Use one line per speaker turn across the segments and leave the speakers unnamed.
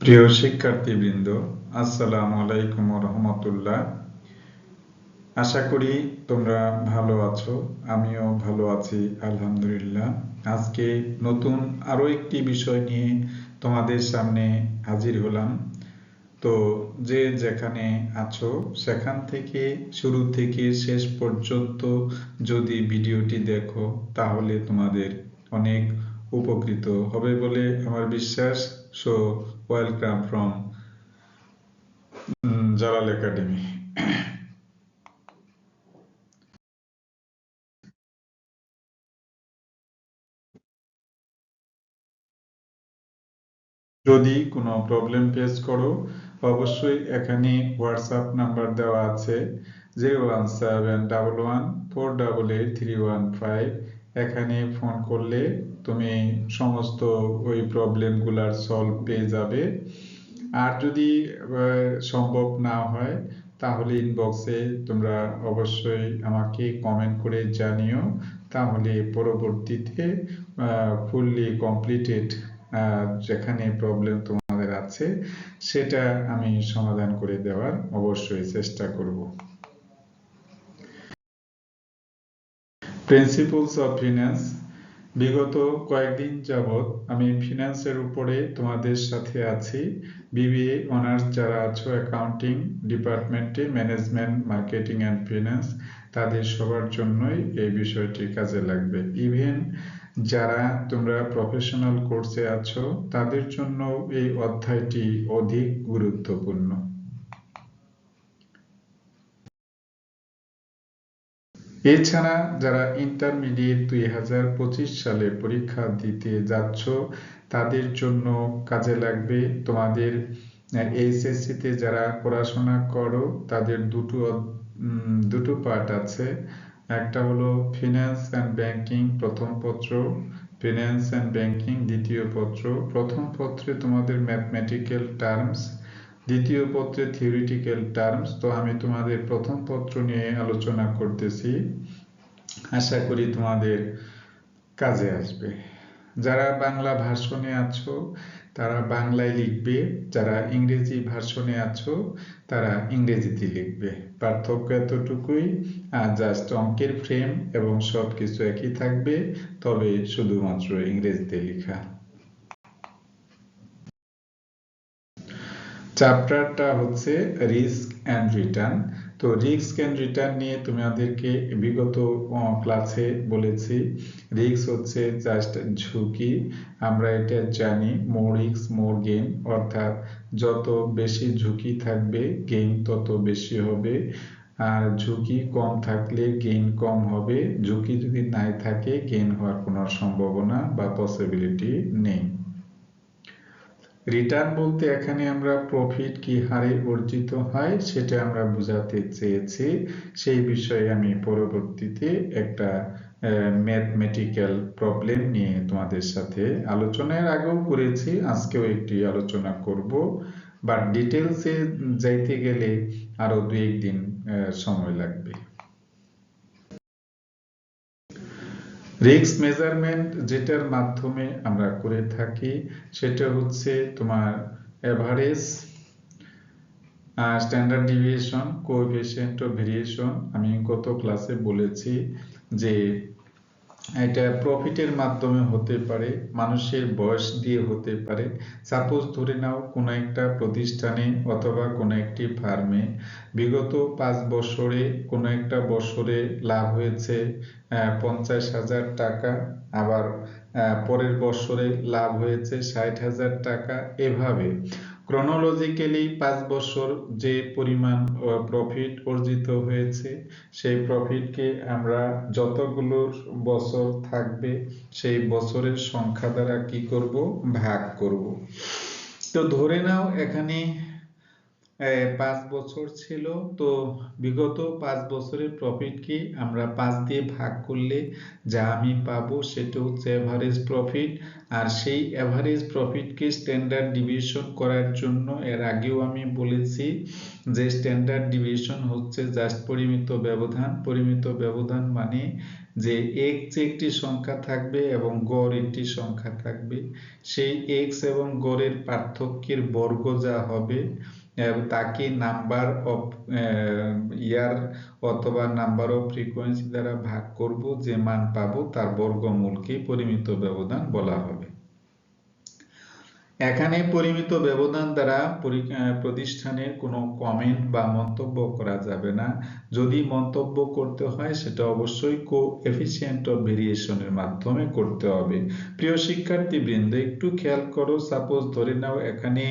প্রিয় শিক্ষার্থীবৃন্দ, আসসালামু আলাইকুম ওয়া রাহমাতুল্লাহ। আশা করি তোমরা ভালো আছো। আমিও ভালো আছি আলহামদুলিল্লাহ। আজকে নতুন আরো একটি বিষয় নিয়ে তোমাদের সামনে হাজির হলাম। তো যে যেখানে আছো সেখান থেকে শুরু থেকে শেষ পর্যন্ত যদি ভিডিওটি দেখো তাহলে তোমাদের অনেক উপকৃত হবে বলে আমার বিশ্বাস। So welcome from Jalal academy. যদি কোনো প্রবলেম ফেস করো অবশ্যই এখানে হোয়াটসঅ্যাপ নাম্বার দেওয়া আছে 01711488315। এখানে ফোন করলে তুমি সমস্ত ওই প্রবলেমগুলার সলভ পেয়ে যাবে। আর যদি সম্ভব না হয় তাহলে ইনবক্সে তোমরা অবশ্যই আমাকে কমেন্ট করে জানিও, তাহলে পরবর্তীতে ফুললি কমপ্লিটেড যেখানে প্রবলেম তোমাদের আছে সেটা আমি সমাধান করে দেওয়ার অবশ্যই চেষ্টা করব। Principles of finance. বিগত কয়েকদিন যাবৎ আমি ফিন্যান্সের উপরে তোমাদের সাথে আছি। বিবিএ অনার্স যারা আছো অ্যাকাউন্টিং ডিপার্টমেন্টে, ম্যানেজমেন্ট, মার্কেটিং অ্যান্ড ফিন্যান্স, তাদের সবার জন্যই এই বিষয়টি কাজে লাগবে। ইভেন যারা তোমরা প্রফেশনাল কোর্সে আছো তাদের জন্য এই অধ্যায়টি অধিক গুরুত্বপূর্ণ। এছাড়া যারা ইন্টারমিডিয়েট 2025 সালে পরীক্ষা দিতে যাচ্ছ তাদের জন্য কাজে লাগবে। তোমাদের এইচএসসিতে যারা পড়াশোনা করো তাদের দুটো পার্ট আছে। একটা হলো ফিন্যান্স অ্যান্ড ব্যাংকিং প্রথম পত্র, ফিন্যান্স অ্যান্ড ব্যাংকিং দ্বিতীয় পত্র। প্রথম পত্রে তোমাদের ম্যাথমেটিক্যাল টার্মস, দ্বিতীয় পত্রে থিওরিটিক্যাল টার্মস। তো আমি তোমাদের প্রথম পত্র নিয়ে আলোচনা করতেছি, আশা করি তোমাদের কাজে আসবে। যারা বাংলা ভার্সনে আছো তারা বাংলায় লিখবে, যারা ইংরেজি ভার্সনে আছো তারা ইংরেজিতে লিখবে। পার্থক্য এতটুকুই, জাস্ট অঙ্কের ফ্রেম এবং সব কিছু একই থাকবে, তবে শুধুমাত্র ইংরেজিতে লেখা। চ্যাপ্টারটা হচ্ছে রিস্ক অ্যান্ড রিটার্ন। তো রিস্ক অ্যান্ড রিটার্ন নিয়ে তোমাদেরকে বিগত ক্লাসে বলেছি রিস্ক হচ্ছে জাস্ট ঝুঁকি। আমরা এটা জানি, মোর রিস্ক মোর গেইন, অর্থাৎ যত বেশি ঝুঁকি থাকবে গেইন তত বেশি হবে, আর ঝুঁকি কম থাকলে গেইন কম হবে। ঝুঁকি যদি নাই থাকে গেইন হওয়ার কোনো সম্ভাবনা বা পসিবিলিটি নেই। রিটার্ন বলতে এখানে আমরা প্রফিট কি হারে অর্জিত হয় সেটা আমরা বোঝাতে চেয়েছি। সেই বিষয়ে আমি পরবর্তীতে একটা ম্যাথমেটিক্যাল প্রবলেম নিয়ে তোমাদের সাথে আলোচনার আগেও করেছি, আজকেও একটি আলোচনা করব, বাট ডিটেলসে যাইতে গেলে আরো 2-1 দিন সময় লাগবে। রিস্ক মেজারমেন্ট যেটার মাধ্যমে আমরা করে থাকি সেটা হচ্ছে তোমার average, standard deviation, coefficient of variation. আমি গত ক্লাসে বলেছি যে এটা প্রফিটের মাধ্যমে হতে পারে, মানুষের বয়স দিয়ে হতে পারে। সাপোজ ধরে নাও কোনো একটা প্রতিষ্ঠানে অথবা কোনো একটি ফার্মে বিগত 5 বছরে কোনো একটা বছরে লাভ হয়েছে 50,000 টাকা, আবার পরের বছরে লাভ হয়েছে 60,000 টাকা। এভাবে ক্রনোলজিক্যালি 5 বছর যে পরিমাণ প্রফিট অর্জিত হয়েছে সেই প্রফিটকে আমরা যতগুলো বছর থাকবে সেই বছরের সংখ্যা দ্বারা কি করব, ভাগ করব। তো ধরে নাও এখানে 5 বছর ছিল, তো বিগত 5 বছরের প্রফিটকে আমরা 5 দিয়ে ভাগ করলে যা আমি পাবো সেটা হচ্ছে এভারেজ প্রফিট। আর সেই এভারেজ প্রফিটকে স্ট্যান্ডার্ড ডিভিয়েশন করার জন্য এর আগেও আমি বলেছি যে স্ট্যান্ডার্ড ডিভিয়েশন হচ্ছে জাস্ট পরিমিত ব্যবধান। পরিমিত ব্যবধান মানে যে x একটি সংখ্যা থাকবে এবং গড় একটি সংখ্যা থাকবে, সেই x এবং গড়ের পার্থক্যের বর্গ যা হবে তাকে নাম্বার অফ ইয়ার অথবা নাম্বার অফ ফ্রিকোয়েন্সি দ্বারা ভাগ করব, যে মান পাবো তার বর্গমূলকে পরিমিত ব্যবধান বলা হবে। এখানে পরিমিত ব্যবধান দ্বারা প্রতিষ্ঠানের কোনো কমেন্ট বা মন্তব্য করা যাবে না। যদি মন্তব্য করতে হয় সেটা অবশ্যই কোএফিসিয়েন্ট অফ ভেরিয়েশনের মাধ্যমে করতে হবে। প্রিয় শিক্ষার্থীবৃন্দ, একটু খেয়াল করো, সাপোজ ধরে নাও এখানে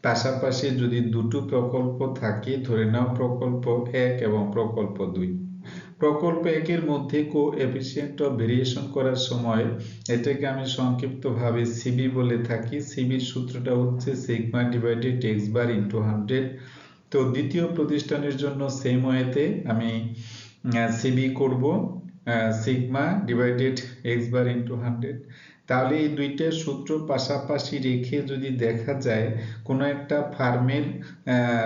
পাশাপাশি যদি দুটো প্রকল্প থাকে, ধরে নাও প্রকল্প 1 এবং প্রকল্প 2। প্রকল্প 1 এর মধ্যে কোএফিসিয়েন্ট অফ ভেরিয়েশন করার সময় এটাকে আমি সংক্ষিপ্তভাবে সিবি বলে থাকি। সিবির সূত্রটা হচ্ছে sigma divided x bar into 100। তো দ্বিতীয় প্রতিষ্ঠানের জন্য সেম ওয়েতে আমি সিবি করব sigma divided x bar into 100। তাহলে এই দুইটা সূত্র পাশাপাশি রেখে যদি দেখা যায় কোনো একটা ফার্মের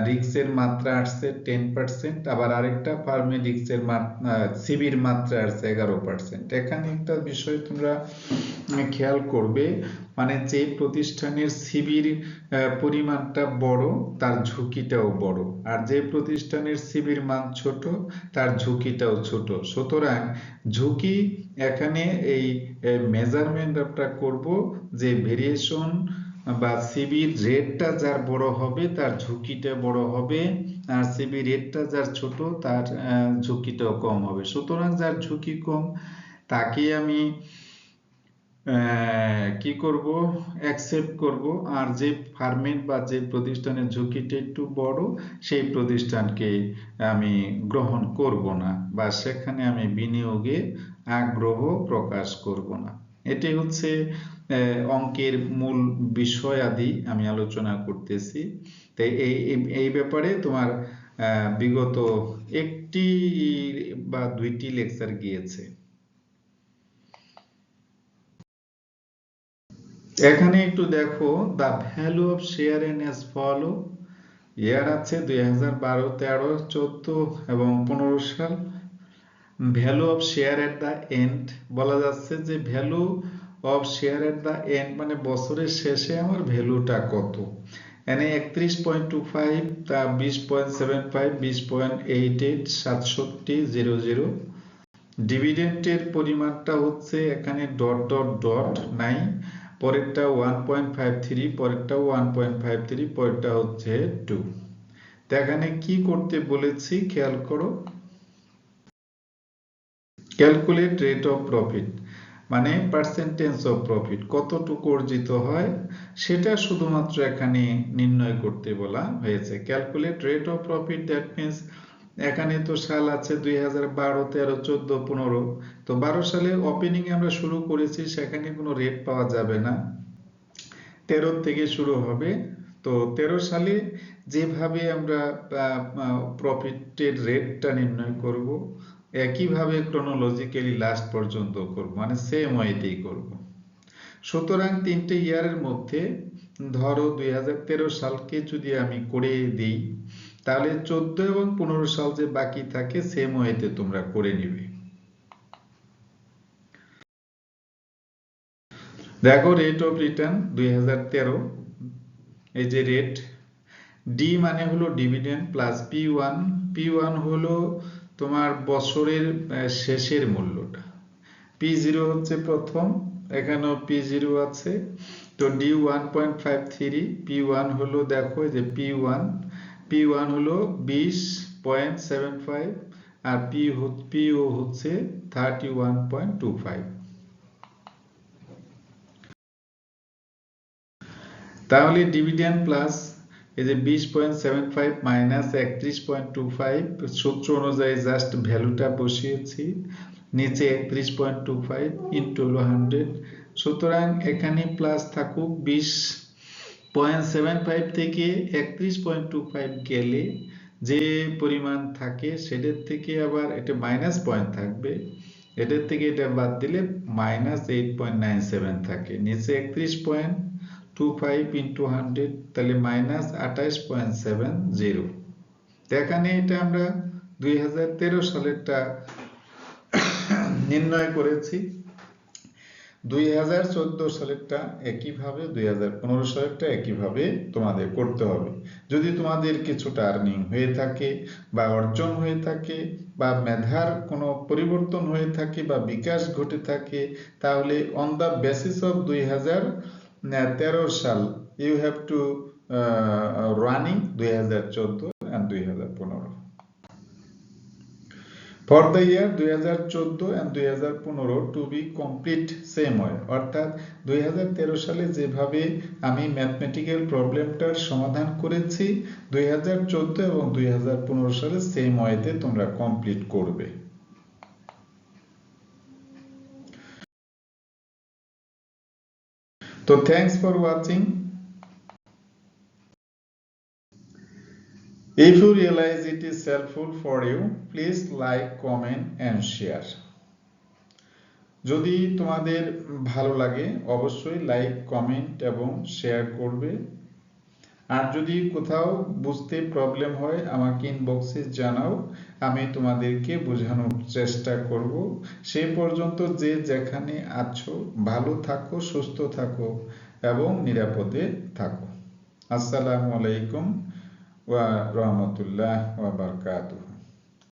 রিস্কের মাত্রা আসছে 10%, আবার আরেকটা ফার্মের রিস্কের সিবির মাত্রা আসছে 11%। এখানে একটা বিষয় তোমরা খেয়াল করবে, মানে যে প্রতিষ্ঠানের সিবির পরিমাণটা বড় তার ঝুঁকিটাও বড়, আর যে প্রতিষ্ঠানের সিবির মান ছোট তার ঝুঁকিটাও ছোট। সুতরাং ঝুঁকি এখানে এই মেজারমেন্ট আমরা করব যে ভেরিয়েশন বা সিবির রেটটা যার বড় হবে তার ঝুঁকিটা বড় হবে, আর সিবি রেটটা যার ছোট তার ঝুঁকিটাও কম হবে। সুতরাং যার ঝুঁকি কম তাকে আমি কি করব, অ্যাকসেপ্ট করব, আর যে ফার্মের বা যে প্রতিষ্ঠানের ঝুঁকিটা একটু বড় সেই প্রতিষ্ঠানকে আমি গ্রহণ করব না, বা সেখানে আমি বিনিয়োগে আগ্রহ প্রকাশ করব না। এটি হচ্ছে অঙ্কের মূল বিষয়াদি আমি আলোচনা করতেছি। তাই এই ব্যাপারে তোমার বিগত একটি বা দুইটি লেকচার গিয়েছে। এখানে একটু দেখো, the value of share in as follow. Year আছে 2012, 13, 14 এবং 15 সাল। Value of share at the end বলা যাচ্ছে যে value of share at the end মানে বছরের শেষে আমার ভ্যালুটা কত। এখানে 31.25, তা 20.75, 20.88, 67.00। ডিভিডেন্টের পরিমাণটা হচ্ছে এখানে ডট ডট ডট নাই, পরেরটা 1.53, পরেরটা 1.53, পরেরটা হচ্ছে 2। তো এখানে কি করতে বলেছি খেয়াল করো, ক্যালকুলেট রেট অফ প্রফিট মানে পার্সেন্টেজ অফ প্রফিট, কতটুকু অর্জিত হয় সেটা শুধুমাত্র এখানে নির্ণয় করতে বলা হয়েছে। Calculate rate of profit, that means এখানে তো সাল আছে 2012, 13, 14, 15। তো 12 সালে ওপেনিং আমরা শুরু করেছি, সেখানে কোনো রেট পাওয়া যাবে না, 13 থেকে শুরু হবে। তো 13 সালে যেভাবে আমরা প্রফিটের রেটটা নির্ণয় করব একইভাবে ক্রোনোলজিক্যালি লাস্ট পর্যন্ত করব, মানে সেম ওয়েতেই করব। সুতরাং তিনটে ইয়ারের মধ্যে ধরো 2013 সালকে যদি আমি করে দিই, তাহলে 14 এবং 15 সাল যে বাকি থাকে সেম ওয়েতে তোমরা করে নিবে। দেখো রেট অফ রিটার্ন 2013, এই যে রেট, ডি মানে হলো ডিভিডেন্ড প্লাস P1। P1 হলো তোমার বছরের শেষের মূল্যটা, P0 হচ্ছে প্রথম, এখানেও P0 আছে। তো ডি 1.53, P1 হলো দেখো যে P1 হলো 20.75, আর PO হচ্ছে 31.25। তাহলে ডিভিডেন্ড প্লাস এই যে 20.75 মাইনাস 31.25, সূত্র অনুযায়ী জাস্ট ভ্যালুটা বসিয়েছি, নিচে 31.25 ইন্টু 100। সুতরাং এখানে প্লাস থাকুক, 20.75 থেকে 31.25 গেলে যে পরিমাণ থাকে সেটার থেকে আবার এটা মাইনাস পয়েন্ট থাকবে, এটার থেকে এটা বাদ দিলে মাইনাস 8.97 থাকে, নিচে 31.25 ইন্টু 100, তাহলে মাইনাস 28.70। এখানে এটা আমরা 2013 সালেরটা নির্ণয় করেছি। 2014 সালেরটা একইভাবে, 2015 সালেরটা একইভাবে তোমাদের করতে হবে। যদি তোমাদের কিছুটা আর্নিং হয়ে থাকে বা অর্জন হয়ে থাকে বা মেধার কোনো পরিবর্তন হয়ে থাকে বা বিকাশ ঘটে থাকে, তাহলে অন দ্য বেসিস অফ 2013 সাল you have to running 2014 and 2015. For the year 2014 and 2015 to be complete same way, অর্থাৎ 2013 সালে যেভাবে আমি ম্যাথমেটিক্যাল প্রবলেমটার সমাধান করেছি 2014 এবং 2015 সালে সেম ওয়েতে তোমরা কমপ্লিট করবে। তো thanks for watching. If you realize it is helpful for you, please like, comment and share. যদি তোমাদের ভালো লাগে অবশ্যই লাইক, কমেন্ট এবং শেয়ার করবে। আর যদি কোথাও বুঝতে প্রবলেম হয় আমাকে ইনবক্সে জানাও, আমি তোমাদেরকে বোঝানোর চেষ্টা করব। সেই পর্যন্ত যে যেখানে আছো ভালো থাকো, সুস্থ থাকো এবং নিরাপদে থাকো। আসসালামু আলাইকুম ওয়া রাহমাতুল্লাহ ওয়া বারাকাতুহু।